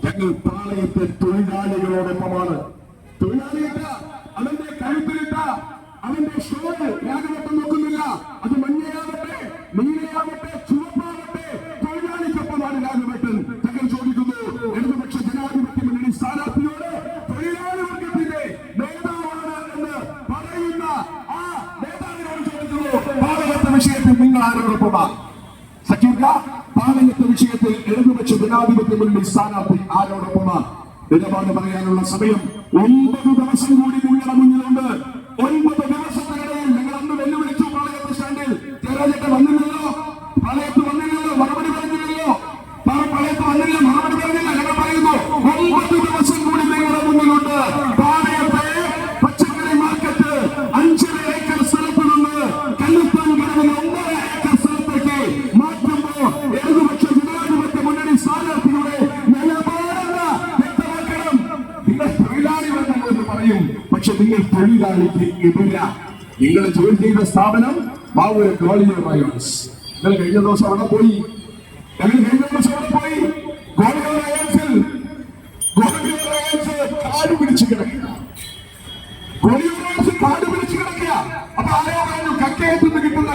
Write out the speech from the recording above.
ഞങ്ങൾ പാളയത്തെ തൊഴിലാളികളോടൊപ്പമാണ്. തൊഴിലാളിയിട്ട അവന്റെ കഴുത്തിലിട്ട അവന്റെ ഷോട്ട് രാഗവട്ടം നോക്കുന്നില്ല. അത് മഞ്ഞയാവട്ടെ, നീലയാവട്ടെ, ചുവപ്പാവട്ടെ, തൊഴിലാളിക്കൊപ്പമാണ് രാഗവട്ടൻ. ഞങ്ങൾ ചോദിക്കുന്നു, ഇടതുപക്ഷ ജനാധിപത്യ മുന്നണി സ്ഥാനാർത്ഥിയോട് തൊഴിലാളി വർഗത്തിന്റെ നേതാവാണ് എന്ന് പറയുന്ന ആ നേതാവിനോട് ചോദിക്കുന്നു, പാളയത്തെ വിഷയത്തിൽ നിങ്ങൾ ആരോടൊപ്പമാണ്? സക്കീർക്ക, പാളയത്തെ വിഷയത്തിൽ ഇടതുപക്ഷ ജനാധിപത്യ മുന്നണി സ്ഥാനാർത്ഥി ആരോടൊപ്പമാണ്? നിലപാട് പറയാനുള്ള സമയം 9 ദിവസം കൂടി നിങ്ങളുടെ മുന്നിലുണ്ട്. 9 ദിവസത്തിനിടയിൽ നിങ്ങൾ അന്ന് വെല്ലുവിളിച്ചു പാളയത്ത് സ്റ്റാൻഡിൽ. ചേരാജേട്ടൻ വന്നില്ലല്ലോ, പാളയത്ത് വന്നില്ലല്ലോ, മറുപടി പറഞ്ഞില്ലല്ലോ. പാളയത്ത് വന്നില്ല, മറുപടി പറഞ്ഞില്ല. ഞങ്ങൾ പറയുന്നു, 9 ദിവസം കൂടി നിങ്ങളുടെ മുന്നിലുണ്ട്. പാളയത്തെ പച്ചക്കറി മാർക്കറ്റ് 5 ഏക്കർ സ്ഥലത്ത് നിന്ന് കല്ലുത്താൻ കിടന്ന 1.5 ഏക്കർ സ്ഥലത്തേക്ക് മാറ്റുമ്പോൾ ഇടതുപക്ഷ ജനാധിപത്യ മുന്നണി സ്ഥാനാർത്ഥിയുടെ നിലപാടെന്ന് വ്യക്തമാക്കണം. നിങ്ങൾ തൊഴിലാളി വർഗ്ഗമെന്ന് പറയും, പക്ഷെ നിങ്ങൾ തൊഴിലാളിക്ക് എതിര. നിങ്ങൾ ജോലി ചെയ്ത സ്ഥാപനം മാവൂർ ഗോളിയർ റയോൺസ്. നിങ്ങൾ കഴിഞ്ഞ ദിവസം അവിടെ പോയി. ഗോളിയർ റയോൺസിൽ കാട് പിടിച്ചു കിടക്കുക. ഗോളിയർ റയോൺസ് കാട് പിടിച്ചു കിടക്കുക. അപ്പൊ ആരോ പറഞ്ഞു, കക്കയത്തുനിന്ന് കിട്ടുന്ന